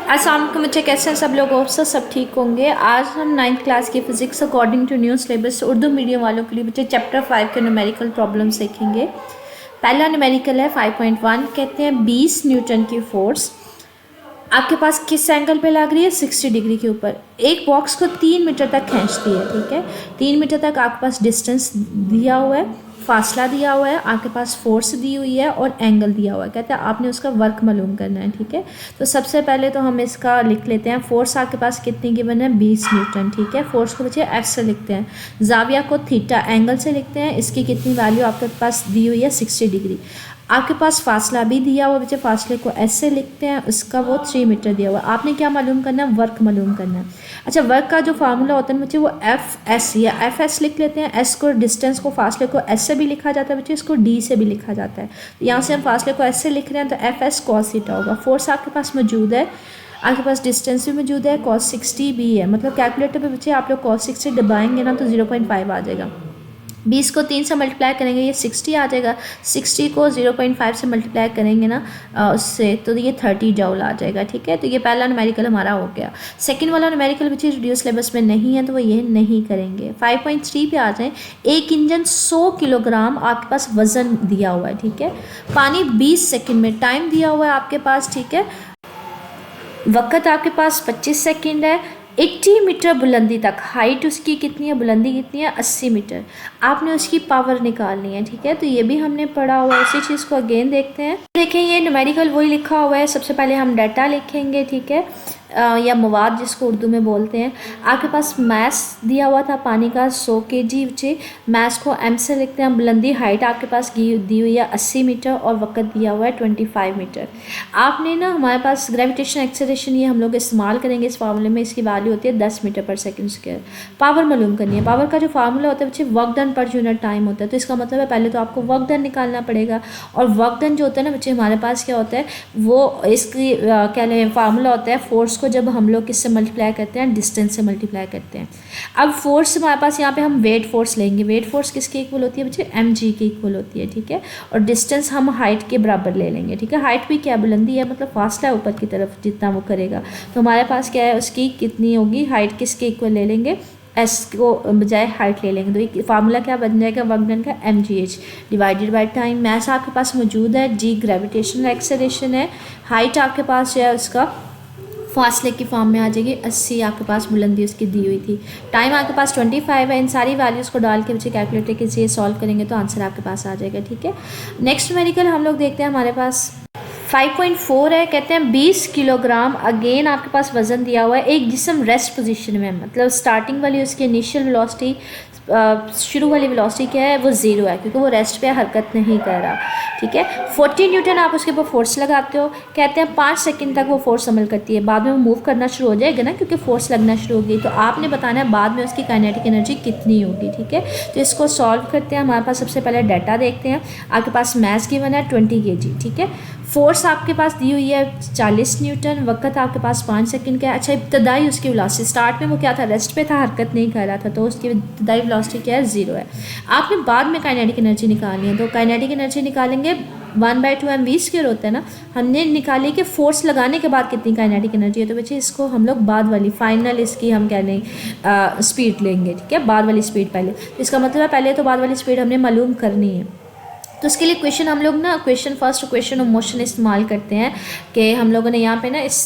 अस्सलाम वालेकुम बच्चे, कैसे हैं सब लोग? ऑप्शन सब ठीक होंगे। आज हम 9th क्लास की physics according to new syllabus Urdu medium वालों के लिए बच्चे चैप्टर 5 के न्यूमेरिकल प्रॉब्लम सीखेंगे। पहला न्यूमेरिकल है 5.1। कहते हैं 20 न्यूटन की फोर्स आपके पास किस एंगल पे लग रही है? 60 डिग्री के ऊपर। एक बॉक्स को 3 मीटर तक खींचती है, ठीक है। 3 मीटर तक आपके पास डिस्टेंस दिया हुआ है, फासला दिया हुआ है, आपके पास फोर्स दी हुई है और एंगल दिया हुआ है। कहते हैं आपने उसका वर्क मालूम करना है, ठीक है। तो सबसे पहले तो हम इसका लिख लेते हैं। फोर्स आपके पास कितनी गिवन है? 20 न्यूटन, ठीक है। फोर्स को बच्चे एफ से लिखते हैं, जाविया को थीटा एंगल से लिखते हैं। इसकी कितनी वैल्यू आपके पास दी हुई है? 60 डिग्री। आपके पास फासला भी दिया हुआ बच्चे, फासले को एस से लिखते हैं, उसका वो 3 मीटर दिया हुआ है। आपने क्या मालूम करना है? वर्क मालूम करना है। अच्छा, वर्क का जो फार्मूला होता है बच्चे वो एफ एस या एफ एस लिख लेते हैं। एस को डिस्टेंस को फासले को एस से भी लिखा जाता है बच्चे, इसको डी से भी लिखा जाता है। तो यहाँ से हम फासले को एस से लिख रहे हैं तो एफ एस कॉस थीटा होगा। फोर्स आपके पास मौजूद है, आपके पास डिस्टेंस भी मौजूद है, कॉस 60 भी है। मतलब कैलकुलेटर पे बच्चे आप लोग कॉस 60 दबाएंगे ना तो 0.5 आ जाएगा। 20 को 3 से मल्टीप्लाई करेंगे ये 60 आ जाएगा। 60 को 0.5 से मल्टीप्लाई करेंगे ना उससे तो ये 30 जूल आ जाएगा, ठीक है। तो ये पहला न्यूमेरिकल हमारा हो गया। सेकंड वाला न्यूमेरिकल बच्चे रिड्यूस सिलेबस में नहीं है तो वो ये नहीं करेंगे। 5.3 पे आ जाएं। एक इंजन 100 किलोग्राम आपके पास वजन दिया हुआ है, ठीक है। पानी 20 सेकेंड में टाइम दिया हुआ है आपके पास, ठीक है। वक़्त आपके पास 25 सेकेंड है। 80 मीटर बुलंदी तक, हाइट उसकी कितनी है, बुलंदी कितनी है? 80 मीटर। आपने उसकी पावर निकालनी है, ठीक है। तो ये भी हमने पढ़ा हुआ है, इसी चीज़ को अगेन देखते हैं। देखें ये न्यूमेरिकल वही लिखा हुआ है। सबसे पहले हम डाटा लिखेंगे, ठीक है, या मवाद जिसको उर्दू में बोलते हैं। आपके पास मैस दिया हुआ था पानी का 100 kg बच्चे, मैस को एम से लिखते हैं। बुलंदी हाइट आपके पास दी हुई है 80 मीटर और वक़्त दिया हुआ है 25 मीटर। आपने ना हमारे पास ग्रेविटेशन एक्सेलरेशन ये हम लोग इस्तेमाल करेंगे इस फार्मूले में। इसकी वैल्यू होती है 10 मीटर पर सेकंड स्क्वायर। पावर मालूम करनी है। पावर का जो फार्मूला होता है बच्चे work done per unit time होता है। तो इसका मतलब है पहले तो आपको वर्क डन निकालना पड़ेगा। और वर्क डन जो होता है ना बच्चे हमारे पास क्या होता है वो इसकी क्या लें फार्मूला होता है फोर्स को जब हम लोग किससे मल्टीप्लाई करते हैं? डिस्टेंस से मल्टीप्लाई करते हैं। अब फोर्स हमारे पास यहाँ पे हम वेट फोर्स लेंगे। वेट फोर्स किसके इक्वल होती है बच्चे? mg के इक्वल होती है, ठीक है। और डिस्टेंस हम हाइट के बराबर ले लेंगे, ठीक है। हाइट भी क्या बुलंदी है, मतलब फासला ऊपर की तरफ जितना वो करेगा। तो हमारे पास क्या है उसकी कितनी होगी? हाइट किसके इक्वल ले लेंगे? एस को बजाय हाइट ले लेंगे। तो एक फार्मूला क्या बन जाएगा वर्क डन का? mgh divided by time. Mass आपके पास मौजूद है, जी ग्रेविटेशनल एक्सेलरेशन है, हाइट आपके पास है उसका फासले की फॉर्म में आ जाएगी 80 आपके पास बुलंदी उसकी दी हुई थी। टाइम आपके पास 25 है। इन सारी वैल्यूज़ को डाल के बच्चे कैलकुलेटर के जरिए सॉल्व करेंगे तो आंसर आपके पास आ जाएगा, ठीक है। नेक्स्ट न्यूमेरिकल हम लोग देखते हैं हमारे पास 5.4 है। कहते हैं 20 किलोग्राम अगेन आपके पास वज़न दिया हुआ है। एक जिस्म रेस्ट पोजीशन में, मतलब स्टार्टिंग वाली उसकी इनिशियल वेलोसिटी शुरू वाली वेलोसिटी क्या है? वो 0 है क्योंकि वो रेस्ट पे हरकत नहीं कर रहा, ठीक है। 40 न्यूटन आप उसके ऊपर फोर्स लगाते हो। कहते हैं 5 सेकंड तक वो फोर्स अमल करती है, बाद में वो मूव करना शुरू हो जाएगा ना क्योंकि फोर्स लगना शुरू हो गई। तो आपने बताना है बाद में उसकी काइनेटिक एनर्जी कितनी होगी, ठीक है। तो इसको सॉल्व करते हैं। हमारे पास सबसे पहले डाटा देखते हैं। आपके पास मैस गिवन है 20 kg, ठीक है। फोर्स आपके पास दी हुई है 40 न्यूटन। वक़्त आपके पास 5 सेकंड का है। अच्छा, इब्तदाई उसकी वेलोसिटी, स्टार्ट में वो क्या था? रेस्ट पे था, हरकत नहीं कर रहा था, तो उसकी इब्तदाई वेलोसिटी क्या है? 0 है। आपने बाद में काइनेटिक एनर्जी निकालनी है। तो काइनेटिक एनर्जी निकालेंगे 1/2 mv स्क्वायर होता है ना। हमने निकाली कि फोर्स लगाने के बाद कितनी काइनेटिक एनर्जी है। तो बच्चे इसको हम लोग बाद वाली फाइनल इसकी हम क्या लें स्पीड लेंगे, ठीक है। बाद वाली स्पीड पहले। तो इसका मतलब है पहले तो बाद वाली स्पीड हमने मालूम करनी है। तो इसके लिए क्वेश्चन हम लोग ना question first question of motion इस्तेमाल करते हैं कि हम लोगों ने यहाँ पे ना इस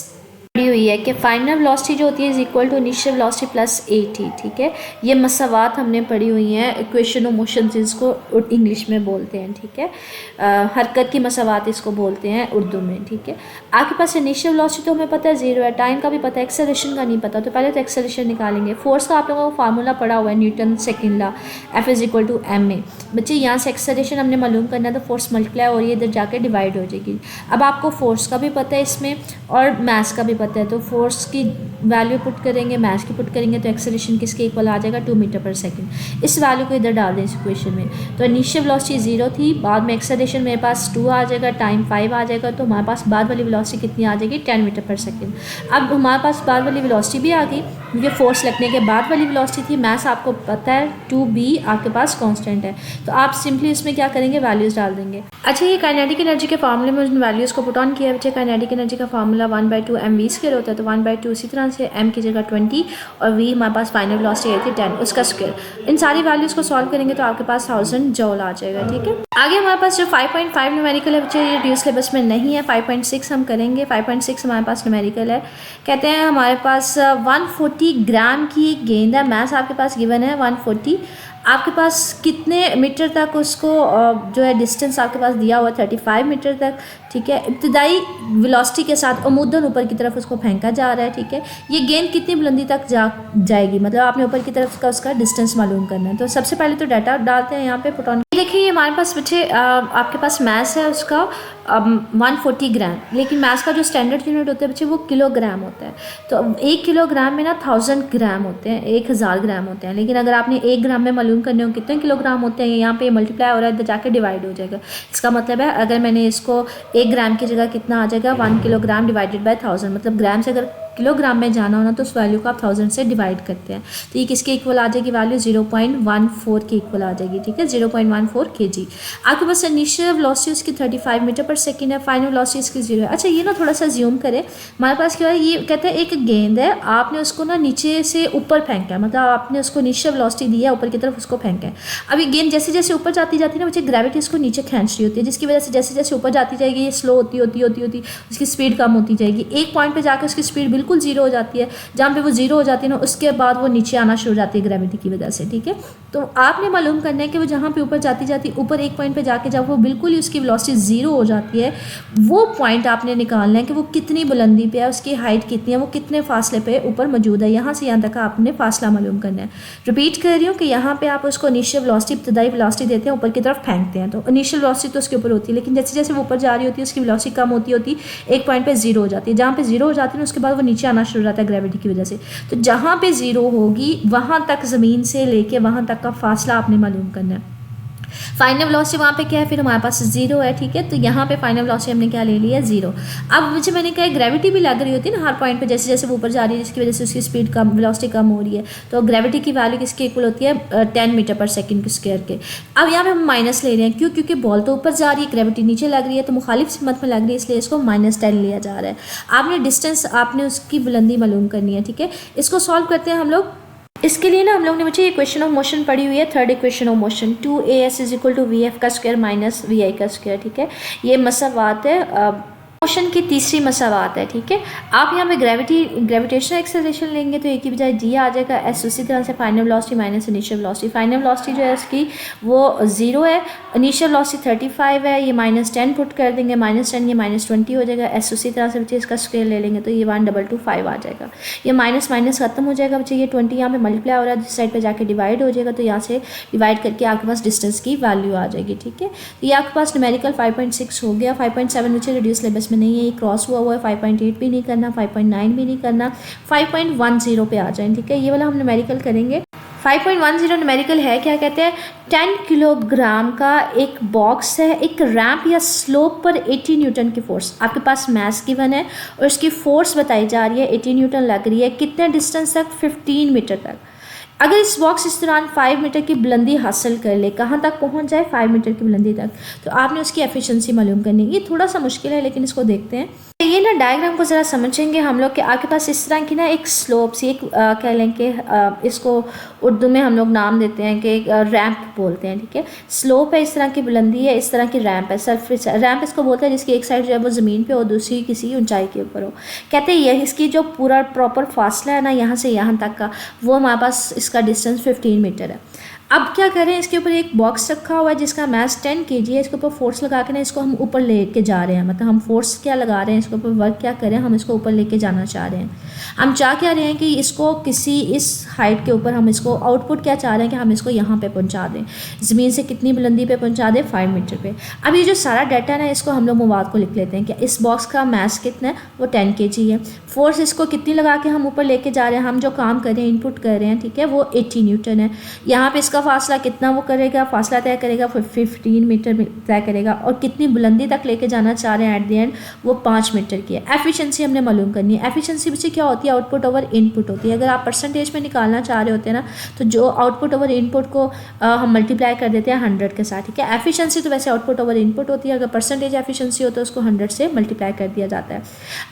पढ़ी हुई है कि फाइनल वेलोसिटी जो होती है is equal to initial velocity plus at, ठीक है। ये मसावात हमने पढ़ी हुई हैं, इक्वेशन ऑफ मोशन जिसको इंग्लिश में बोलते हैं, ठीक है। हरकत की मसावात इसको बोलते हैं उर्दू में, ठीक है। आपके पास इनिशियल वेलोसिटी तो हमें पता है 0 है, टाइम का भी पता है, एक्सेलरेशन का नहीं पता। तो पहले तो एक्सेलरेशन निकालेंगे। फोर्स का आप लोगों को फार्मूला पड़ा हुआ है Newton second law, F is equal to ma। बच्चे यहाँ से एक्सेलरेशन हमने मालूम करना है तो फोर्स मल्टीप्लाई और ये इधर जाके डिवाइड हो जाएगी। अब आपको फोर्स का भी पता है इसमें और मैस का भी पता है। तो फोर्स की वैल्यू पुट करेंगे, मैस की पुट करेंगे तो एक्सेलरेशन किसके इक्वल आ जाएगा? 2 मीटर पर सेकंड। इस वैल्यू को इधर डाल दें इस इक्वेशन में। तो इनिशियल वेलोसिटी 0 थी, बाद में एक्सेलरेशन मेरे पास 2 आ जाएगा, टाइम 5 आ जाएगा। तो हमारे पास बाद वाली वेलोसिटी कितनी आ जाएगी? 10 मीटर पर सेकंड। अब हमारे पास बाद वाली वेलोसिटी भी आ गई। ये फोर्स लगने के बाद वाली वेलोसिटी थी। मास आपको पता है 2b आपके पास कांस्टेंट है, तो आप सिंपली इसमें क्या करेंगे, वैल्यूज़ डाल देंगे। अच्छा, ये काइनेटिक एनर्जी के फार्मूले में उन वैल्यूज़ को पुट ऑन किया बच्चे। काइनेटिक एनर्जी का फार्मूला 1/2 mv² होता है, तो 1/2 इसी तरह से m की जगह 20 और v हमारे पास फाइनल वेलोसिटी आई थी 10, उसका स्क्वायर। इन सारी वैल्यूज़ को सॉल्व करेंगे तो आपके पास 1000 जूल आ जाएगा। ठीक है, आगे हमारे पास जो 5.5 न्यूमेरिकल है बच्चे, ये ड्यू सिलेबस में नहीं है। 5.6 हम करेंगे। 5.6 हमारे पास न्यूमेरिकल है। कहते हैं हमारे पास 140 ग्राम की एक गेंद है, मास आपके पास गिवन है 140। आपके पास कितने मीटर तक उसको जो है डिस्टेंस आपके पास दिया हुआ 35 मीटर तक। ठीक है, इब्तदाई वेलोसिटी के साथ अमूदन ऊपर की तरफ उसको फेंका जा रहा है। ठीक है, ये गेंद कितनी बुलंदी तक जाएगी, मतलब आपने ऊपर की तरफ का उसका डिस्टेंस मालूम करना है। तो सबसे पहले तो डाटा डालते हैं यहाँ पे पुट ऑन। देखिए, हमारे पास बच्चे आपके पास मास है उसका 140 ग्राम, लेकिन मास का जो स्टैंडर्ड यूनिट होता है बच्चे वो किलोग्राम होता है। तो 1 किलोग्राम में ना 1000 ग्राम होते हैं, 1000 ग्राम होते हैं। लेकिन अगर आपने 1 ग्राम में मालूम करने हो कितने किलोग्राम होते हैं, यहाँ पे मल्टीप्लाई हो रहा है तो जाके डिवाइड हो जाएगा। इसका मतलब है अगर मैंने इसको 1 ग्राम की जगह कितना आ जाएगा, 1 किलोग्राम डिवाइडेड बाय 1000, मतलब ग्राम से अगर किलोग्राम में जाना हो ना तो उस वैल्यू को आप 1000 से डिवाइड करते हैं। तो ये किसके इक्वल आ जाएगी वैल्यू, 0.14 के इक्वल आ जाएगी। ठीक है, 0.14 kg। आपके पास इनिशियल वेलोसिटी उसकी 35 मीटर पर सेकंड है, फाइनल वेलोसिटी इसकी 0 है। अच्छा, ये ना थोड़ा सा ज्यूम करें। हमारे पास क्या है, ये कहते हैं एक गेंद है, आपने उसको ना नीचे से ऊपर फेंका है, मतलब आपने उसको इनिशियल वेलोसिटी दी है, ऊपर की तरफ उसको फेंका है। अब ये गेंद जैसे जैसे ऊपर जाती जाती है ना बच्चे, ग्रेविटी इसको नीचे खींच रही होती है, जिसकी वजह से जैसे जैसे ऊपर जाती जाएगी ये स्लो होती उसकी स्पीड कम होती जाएगी। एक पॉइंट पे जाकर उसकी स्पीड बिल्कुल जीरो हो जाती है। जहाँ पे वो जीरो हो जाती है ना, उसके बाद वो नीचे आना शुरू हो जाती है ग्रेविटी की वजह से। ठीक है, तो आपने मालूम करना है कि वो जहाँ पे ऊपर जाती जाती ऊपर एक पॉइंट पे जाके जब वो बिल्कुल ही उसकी वेलोसिटी जीरो हो जाती है, वो पॉइंट आपने निकालना है कि वो कितनी बुलंदी पे है, उसकी हाइट कितनी है, वो कितने फासले पे ऊपर मौजूद है। यहाँ से यहाँ तक आपने फासला मालूम करना है। रिपीट कर रही हूँ कि यहाँ पे आप उसको इनिशियल वेलोसिटी, इब्तदाई वेलोसिटी देते हैं, ऊपर की तरफ फेंकते हैं। तो इनिशियल वेलोसिटी तो उसके ऊपर होती है, लेकिन जैसे जैसे वो ऊपर जा रही होती है उसकी वेलोसिटी कम होती एक पॉइंट पे जीरो हो जाती है। जहाँ पे जीरो हो जाती है ना, उसके बाद वो नीचे आना शुरू हो जाता है ग्रेविटी की वजह से। तो जहाँ पे जीरो होगी वहाँ तक ज़मीन से लेके वहाँ तक का फासला आपने मालूम करना है। फाइनल वेलोसिटी वहाँ पे क्या है, फिर हमारे पास जीरो है। ठीक है, तो यहाँ पे फाइनल वेलोसिटी हमने क्या ले लिया, जीरो। अब मुझे मैंने कहा ग्रेविटी भी लग रही होती है ना हर पॉइंट पे, जैसे जैसे वो ऊपर जा रही है, जिसकी वजह से उसकी स्पीड कम, वेलोसिटी कम हो रही है। तो ग्रेविटी की वैल्यू किसके इक्वल होती है, 10 मीटर पर सेकंड स्क्वायर के। अब यहाँ पे हम माइनस ले रहे हैं, क्यों, क्योंकि बॉल तो ऊपर जा रही है, ग्रेविटी नीचे लग रही है, तो मुखालिफ सिमत में लग रही है, इसलिए इसको -10 लिया जा रहा है। आपने डिस्टेंस, आपने उसकी बुलंदी मालूम करनी है। ठीक है, इसको सॉल्व करते हैं हम लोग। इसके लिए ना हम लोग ने बच्चे इक्वेशन ऑफ मोशन पढ़ी हुई है, third equation of motion, 2as = vf का स्क्वायर माइनस vi का स्क्वायर। ठीक है, ये मसावात है, मोशन की तीसरी मसावात है। ठीक है, आप यहाँ पे ग्रेविटेशनल एक्सेलरेशन लेंगे तो एक की बजाय जी आ जाएगा, एस उसी तरह से final velocity minus initial velocity. Final velocity जो है उसकी वो 0 है, इनिशियल वेलोसिटी 35 है, ये -10 पुट कर देंगे, -10 ये -20 हो जाएगा। एस उसी तरह से बच्चे इसका स्क्वायर ले लेंगे तो ये 1225 आ जाएगा। ये माइनस माइनस खत्म हो जाएगा बच्चे, ये 20 यहाँ पे मल्टीप्लाई हो रहा है, जिस साइड पे जाके डिवाइड हो जाएगा, तो यहाँ से डिवाइड करके आपके पास डिस्टेंस की वैल्यू आ जाएगी। ठीक है, तो ये आपके पास न्यूमेरिकल 5.6 हो गया। 5.7 बच्चे रिड्यूस सिलेबस में नहीं है, ये क्रॉस हुआ है। 5.8 भी नहीं करना, 5.9 भी नहीं करना, 5.10 पे आ जाए। ठीक है, ये वाला हम न्यूमेरिकल करेंगे। 5.10 न्यूमेरिकल है क्या, कहते हैं 10 किलोग्राम का एक बॉक्स है, एक रैंप या स्लोप पर 80 न्यूटन की फोर्स, आपके पास मास गिवन है और उसकी फोर्स बताई जा रही है 80 न्यूटन लग रही है, कितने डिस्टेंस तक, 15 मीटर तक। अगर इस बॉक्स इस दौरान 5 मीटर की बुलंदी हासिल कर ले, कहाँ तक पहुँच जाए, 5 मीटर की बुलंदी तक, तो आपने उसकी एफिशिएंसी मालूम करनी है। ये थोड़ा सा मुश्किल है लेकिन इसको देखते हैं। ये ना डायग्राम को ज़रा समझेंगे हम लोग कि आपके पास इस तरह की ना एक स्लोप सी, एक कह लें कि इसको उर्दू में हम लोग नाम देते हैं कि रैंप बोलते हैं। ठीक है, स्लोप है, इस तरह की बुलंदी है, इस तरह की रैंप है, सरफेस रैंप इसको बोलते हैं, जिसकी एक साइड जो है वो ज़मीन पे और दूसरी किसी ऊंचाई के ऊपर हो। कहते हैं ये इसकी जो पूरा प्रॉपर फासला है ना यहाँ से यहाँ तक का, वो हमारे पास इसका डिस्टेंस 15 मीटर है। अब क्या करें, इसके ऊपर एक बॉक्स रखा हुआ है जिसका मास 10 kg है, इसके ऊपर फोर्स लगा के ना इसको हम ऊपर लेके जा रहे हैं, मतलब हम फोर्स क्या लगा रहे हैं, इसके ऊपर वर्क क्या करें, हम इसको ऊपर लेके जाना चाह रहे हैं। हम चाह क्या रहे हैं कि इसको किसी इस हाइट के ऊपर हम इसको आउटपुट क्या चाह रहे हैं कि हम इसको यहाँ पे पहुँचा दें, ज़मीन से कितनी बुलंदी पे पहुँचा दें, 5 मीटर पे। अब ये जो सारा डाटा है ना, इसको हम लोग मवाद को लिख लेते हैं कि इस बॉक्स का मास कितना है, वो 10 kg है। फोर्स इसको कितनी लगा के हम ऊपर लेके जा रहे हैं, हम जो काम कर रहे हैं, इनपुट कर रहे हैं, ठीक है, वो 80 न्यूटन है। यहाँ पे इसका उसका फासला कितना वो करेगा, फासला तय करेगा 15 मीटर तय करेगा, और कितनी बुलंदी तक लेके जाना चाह रहे हैं एट द एंड वो 5 मीटर की है। एफिशिएंसी हमने मालूम करनी है। एफिशिएंसी बच्चे क्या होती है, आउटपुट ओवर इनपुट होती है। अगर आप परसेंटेज में निकालना चाह रहे होते हैं ना, तो जो आउटपुट ओवर इनपुट को हम मल्टीप्लाई कर देते हैं 100 के साथ, ठीक है। एफिशिएंसी तो वैसे आउटपुट ओवर इनपुट होती है, अगर परसेंटेज एफिशिएंसी हो तो उसको 100 से मल्टीप्लाई कर दिया जाता है।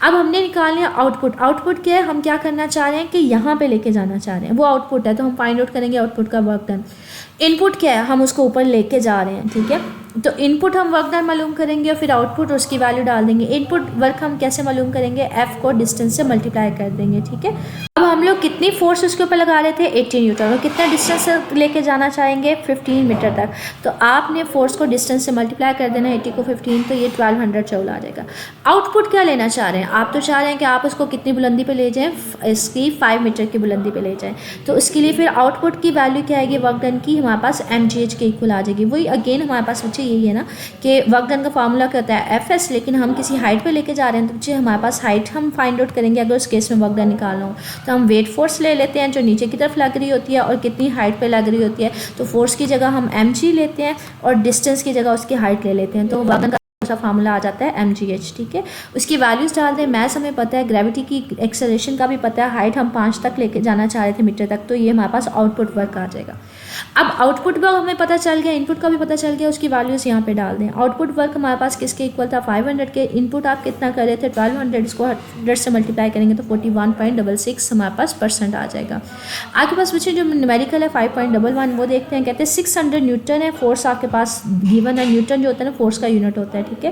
अब हमने निकाल लिया आउटपुट। आउटपुट क्या है, हम क्या करना चाह रहे हैं कि यहाँ पे लेके जाना चाह रहे हैं, वो आउटपुट है, तो हम फाइंड आउट करेंगे आउटपुट का वर्क डन। इनपुट क्या है, हम उसको ऊपर लेके जा रहे हैं, ठीक है। तो इनपुट हम वर्क डन मालूम करेंगे और फिर आउटपुट उसकी वैल्यू डाल देंगे। इनपुट वर्क हम कैसे मालूम करेंगे, एफ को डिस्टेंस से मल्टीप्लाई कर देंगे, ठीक है। अब हम लोग कितनी फोर्स उसके ऊपर लगा रहे थे, 80 न्यूटन, और कितना डिस्टेंस लेके जाना चाहेंगे, 15 मीटर तक। तो आपने फोर्स को डिस्टेंस से मल्टीप्लाई कर देना, 80 को 15, तो ये 1200 जूल आ जाएगा। आउटपुट क्या लेना चाह रहे हैं, आप तो चाह रहे हैं कि आप उसको कितनी बुलंदी पे ले जाएं, इसकी 5 मीटर की बुलंदी पे ले जाएं। तो इसके लिए फिर आउटपुट की वैल्यू क्या आएगी, वर्क डन की, हमारे पास mgh के इक्वल आ जाएगी। वही अगेन हमारे पास बच्चे यही है ना कि वर्क डन का फार्मूला क्या होता है, fs, लेकिन हम किसी हाइट पे लेके जा रहे हैं तो बच्चे हमारे पास हाइट हम फाइंड आउट करेंगे। अगर उस केस में वर्क डन निकालना हो तो हम वेट फोर्स ले लेते हैं जो नीचे की तरफ लग रही होती है और कितनी हाइट पे लग रही होती है। तो फोर्स की जगह हम mg लेते हैं और डिस्टेंस की जगह उसकी हाइट ले लेते हैं, तो वर्क डन का फार्मूला आ जाता है mgh, ठीक है। उसकी वैल्यूज डाल दें। मैथ्स हमें पता है, ग्रेविटी की एक्सेलरेशन का भी पता है, हाइट हम 5 तक लेके जाना चाह रहे थे मीटर तक, तो ये हमारे पास आउटपुट वर्क आ जाएगा। अब आउटपुट वर्क हमें पता चल गया, इनपुट का भी पता चल गया, उसकी वैल्यूज यहाँ पे डाल दें। आउटपुट वर्क हमारे पास किसके इक्वल था, 500 के। इनपुट आप कितना कर रहे थे, 1200, इसको 100 से मल्टीप्लाई करेंगे तो 41.66 हमारे पास परसेंट आ जाएगा। आपके पास बच्चे जो न्यूमेरिकल है 5.11 वो देखते हैं। कहते हैं 600 न्यूटन है फोर्स आपके पास गिवन है। न्यूटन जो होता है ना फोर्स का यूनिट होता है, ठीक है।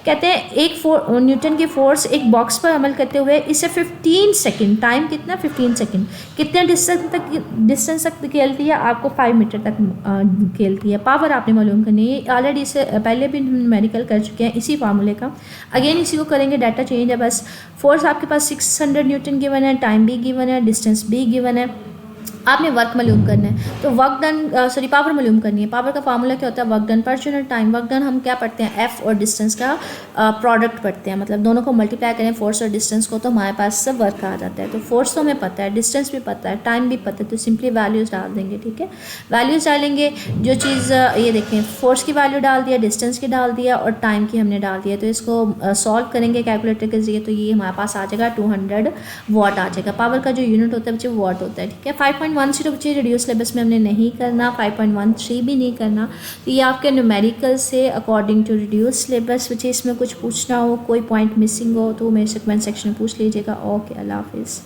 कहते हैं एक न्यूटन की फोर्स एक बॉक्स पर अमल करते हुए इसे 15 सेकेंड, टाइम कितना 15 सेकेंड, कितने डिस्टेंस तक खेलती है, आपको 5 मीटर तक खेलती है। पावर आपने मालूम करनी है, ऑलरेडी इससे पहले भी न्यूमेरिकल कर चुके हैं इसी फार्मूले का। अगेन इसी को करेंगे, डाटा चेंज है बस। फोर्स आपके पास 600 न्यूटन गिवन है, टाइम भी गिवन है, डिस्टेंस भी गिवन है, आपने वर्क मालूम करना है। तो वर्क डन पावर मालूम करनी है। पावर का फार्मूला क्या होता है, work done per unit time. Work done हम क्या पढ़ते हैं, एफ और डिस्टेंस का प्रोडक्ट पढ़ते हैं, मतलब दोनों को मल्टीप्लाई करें फोर्स और डिस्टेंस को, तो हमारे पास से वर्क आ जाता है। तो फोर्स तो हमें पता है, डिस्टेंस भी पता है, टाइम भी पता है, तो सिंपली वैल्यूज़ डाल देंगे, ठीक है। वैल्यूज़ डालेंगे, जो चीज़ ये देखें, फोर्स की वैल्यू डाल दिया, डिस्टेंस की डाल दिया और टाइम की हमने डाल दिया। तो इसको सॉल्व करेंगे कैलकुलेटर के जरिए, तो ये हमारे पास आ जाएगा 200 वाट आ जाएगा। पावर का जो यूनिट होता है बच्चे वाट होता है, ठीक है। 5.10 बच्चे रेडियो सिलेबस में हमने नहीं करना, 5.13 भी नहीं करना। तो ये आपके न्यूमेरिकल से अकॉर्डिंग टू रेडियो सिलेबस। बच्चे इसमें कुछ पूछना हो, कोई पॉइंट मिसिंग हो तो मेरे से कमेंट सेक्शन में पूछ लीजिएगा। ओके, अल्लाह हाफिज़।